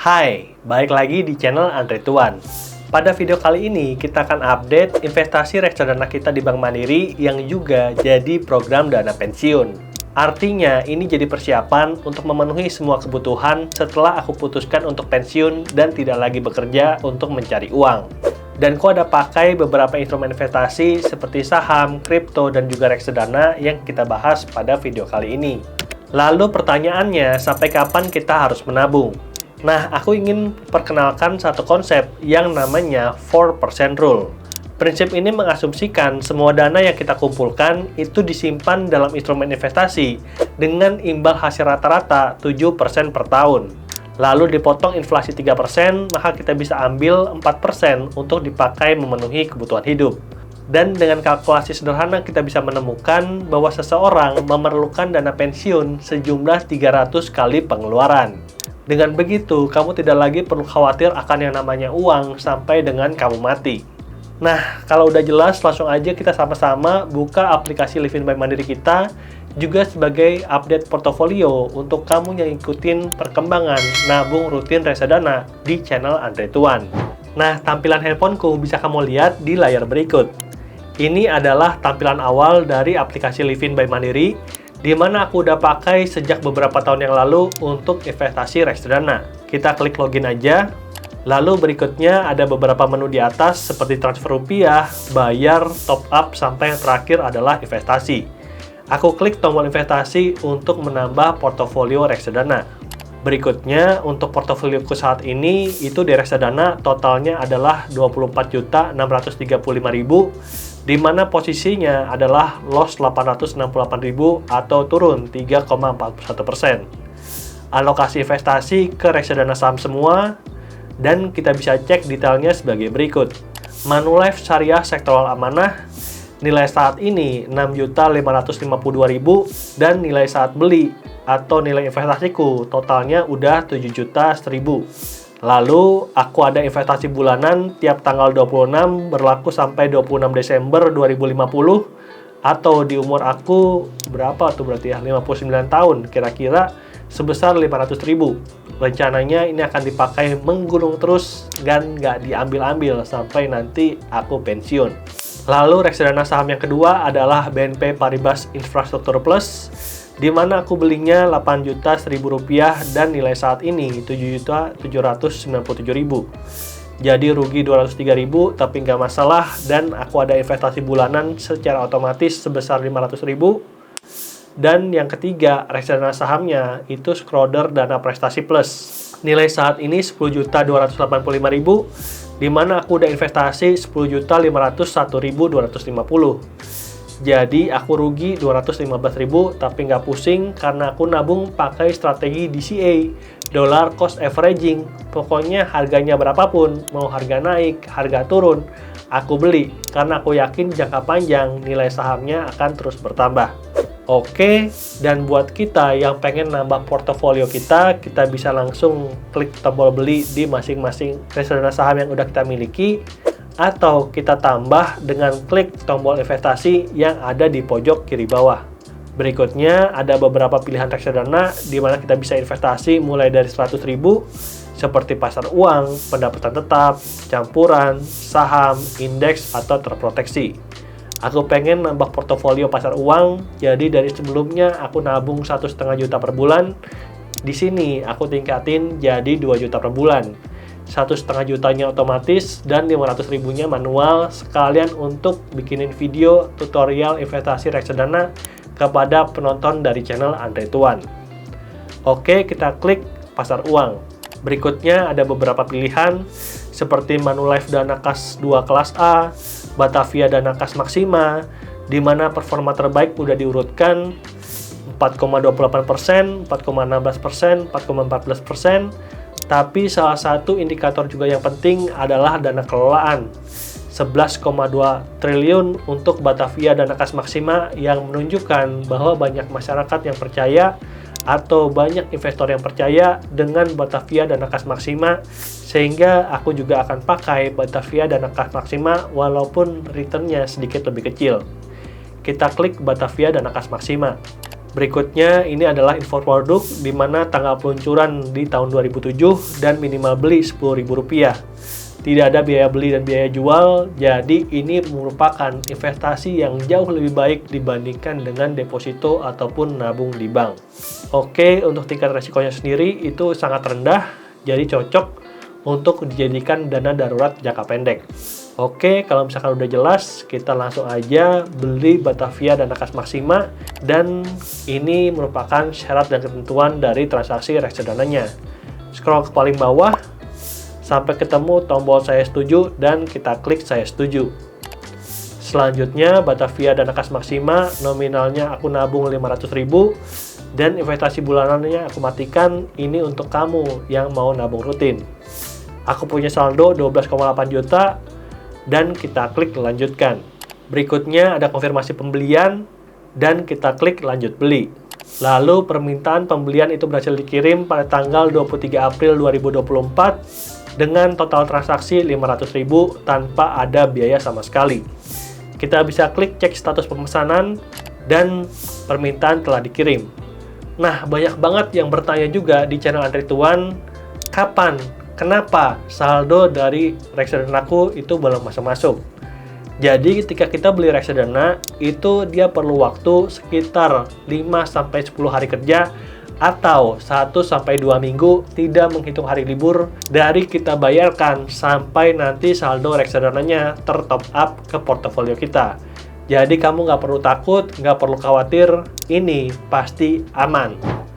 Hai, balik lagi di channel Andre Tuan. Pada video kali ini, kita akan update investasi reksadana kita di Bank Mandiri yang juga jadi program dana pensiun. Artinya, ini jadi persiapan untuk memenuhi semua kebutuhan setelah aku putuskan untuk pensiun dan tidak lagi bekerja untuk mencari uang. Dan aku ada pakai beberapa instrumen investasi seperti saham, kripto, dan juga reksadana yang kita bahas pada video kali ini. Lalu pertanyaannya, sampai kapan kita harus menabung? Nah, aku ingin perkenalkan satu konsep yang namanya 4% Rule. Prinsip ini mengasumsikan semua dana yang kita kumpulkan itu disimpan dalam instrumen investasi dengan imbal hasil rata-rata 7% per tahun. Lalu dipotong inflasi 3%, maka kita bisa ambil 4% untuk dipakai memenuhi kebutuhan hidup. Dan dengan kalkulasi sederhana kita bisa menemukan bahwa seseorang memerlukan dana pensiun sejumlah 300 kali pengeluaran. Dengan begitu, kamu tidak lagi perlu khawatir akan yang namanya uang sampai dengan kamu mati. Nah, kalau udah jelas, langsung aja kita sama-sama buka aplikasi Livin by Mandiri kita, juga sebagai update portofolio untuk kamu yang ikutin perkembangan nabung rutin reksadana di channel Andre Tuan. Nah, tampilan handphoneku bisa kamu lihat di layar berikut. Ini adalah tampilan awal dari aplikasi Livin by Mandiri, di mana aku udah pakai sejak beberapa tahun yang lalu untuk investasi reksadana. Kita klik login aja. Lalu berikutnya ada beberapa menu di atas seperti transfer rupiah, bayar, top up, sampai yang terakhir adalah investasi. Aku klik tombol investasi untuk menambah portofolio reksadana. Berikutnya, untuk portofolioku saat ini, itu di reksadana totalnya adalah 24.635.000, di mana posisinya adalah loss 868.000 atau turun 3,41%. Alokasi investasi ke reksadana saham semua, dan kita bisa cek detailnya sebagai berikut. Manulife Syariah Sektoral Amanah, nilai saat ini 6.552.000 dan nilai saat beli atau nilai investasiku totalnya udah 7.100.000. Lalu aku ada investasi bulanan tiap tanggal 26 berlaku sampai 26 Desember 2050, atau di umur aku berapa tuh berarti ya, 59 tahun kira-kira, sebesar 500.000. Rencananya ini akan dipakai menggunung terus dan nggak diambil-ambil sampai nanti aku pensiun. Lalu reksadana saham yang kedua adalah BNP Paribas Infrastruktur Plus, di mana aku belinya Rp8.100.000 dan nilai saat ini Rp7.797.000. Jadi rugi Rp203.000, tapi nggak masalah, dan aku ada investasi bulanan secara otomatis sebesar Rp500.000. Dan yang ketiga, reksadana sahamnya itu Schroder Dana Prestasi Plus. Nilai saat ini Rp10.285.000, di mana aku udah investasi Rp10.501.250. Jadi aku rugi Rp215.000, tapi nggak pusing karena aku nabung pakai strategi DCA, Dollar Cost Averaging. Pokoknya harganya berapapun, mau harga naik, harga turun, aku beli karena aku yakin jangka panjang nilai sahamnya akan terus bertambah. Oke, dan buat kita yang pengen nambah portofolio kita bisa langsung klik tombol beli di masing-masing reksadana saham yang udah kita miliki, atau kita tambah dengan klik tombol investasi yang ada di pojok kiri bawah. Berikutnya ada beberapa pilihan reksadana di mana kita bisa investasi mulai dari 100.000 seperti pasar uang, pendapatan tetap, campuran, saham, indeks, atau terproteksi. Aku pengen nambah portofolio pasar uang, jadi dari sebelumnya aku nabung 1,5 juta per bulan. Di sini aku tingkatin jadi 2 juta per bulan. 1,5 jutanya otomatis dan 500.000-nya manual, sekalian untuk bikinin video tutorial investasi reksadana kepada penonton dari channel Andre Tuan. Oke, kita klik pasar uang. Berikutnya ada beberapa pilihan seperti Manulife Dana Kas 2 kelas A, Batavia Dana Kas Maksima, di mana performa terbaik udah diurutkan 4,28%, 4,16%, 4,14%. Tapi salah satu indikator juga yang penting adalah dana kelolaan 11,2 triliun untuk Batavia Dana Kas Maksima, yang menunjukkan bahwa banyak masyarakat yang percaya atau banyak investor yang percaya dengan Batavia Dana Kas Maksima, sehingga aku juga akan pakai Batavia Dana Kas Maksima walaupun returnnya sedikit lebih kecil. Kita klik Batavia Dana Kas Maksima. Berikutnya, ini adalah info produk di mana tanggal peluncuran di tahun 2007 dan minimal beli Rp10.000. Tidak ada biaya beli dan biaya jual, jadi ini merupakan investasi yang jauh lebih baik dibandingkan dengan deposito ataupun nabung di bank. Oke, untuk tingkat resikonya sendiri itu sangat rendah, jadi cocok untuk dijadikan dana darurat jangka pendek. Oke, kalau misalkan udah jelas, kita langsung aja beli Batavia Dana Kas Maksima, dan ini merupakan syarat dan ketentuan dari transaksi reksadananya. Scroll ke paling bawah, sampai ketemu tombol saya setuju, dan kita klik saya setuju. Selanjutnya, Batavia Dana Kas Maksima, nominalnya aku nabung 500.000, dan investasi bulanannya aku matikan, ini untuk kamu yang mau nabung rutin. Aku punya saldo 12,8 juta, dan kita klik lanjutkan. Berikutnya ada konfirmasi pembelian, dan kita klik lanjut beli. Lalu permintaan pembelian itu berhasil dikirim pada tanggal 23 April 2024 dengan total transaksi 500.000 tanpa ada biaya sama sekali. Kita bisa klik cek status pemesanan dan permintaan telah dikirim. Nah, banyak banget yang bertanya juga di channel Andre Tuan, kapan? Kenapa saldo dari reksadanaku itu belum masuk-masuk? Jadi ketika kita beli reksadana, itu dia perlu waktu sekitar 5-10 hari kerja atau 1-2 minggu tidak menghitung hari libur dari kita bayarkan sampai nanti saldo reksadananya tertop up ke portofolio kita. Jadi kamu nggak perlu takut, nggak perlu khawatir, ini pasti aman.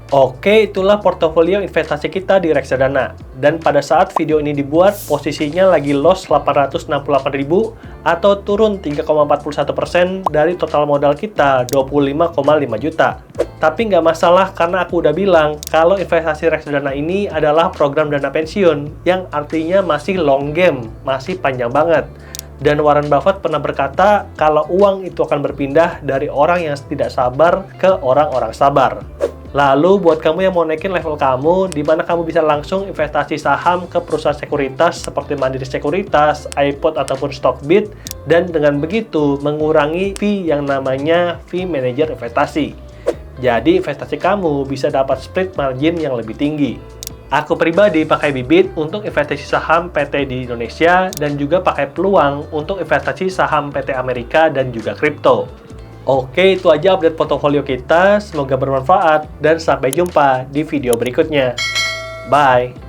Oke, itulah portofolio investasi kita di reksadana. Dan pada saat video ini dibuat, posisinya lagi loss 868.000 atau turun 3,41% dari total modal kita 25,5 juta. Tapi nggak masalah karena aku udah bilang kalau investasi reksadana ini adalah program dana pensiun yang artinya masih long game, masih panjang banget. Dan Warren Buffett pernah berkata kalau uang itu akan berpindah dari orang yang tidak sabar ke orang-orang sabar. Lalu buat kamu yang mau naikin level kamu, di mana kamu bisa langsung investasi saham ke perusahaan sekuritas seperti Mandiri Sekuritas, iPod ataupun Stockbit, dan dengan begitu mengurangi fee yang namanya fee manager investasi. Jadi investasi kamu bisa dapat split margin yang lebih tinggi. Aku pribadi pakai Bibit untuk investasi saham PT di Indonesia dan juga pakai Peluang untuk investasi saham PT Amerika dan juga kripto. Oke, itu aja update portofolio kita. Semoga bermanfaat dan sampai jumpa di video berikutnya. Bye!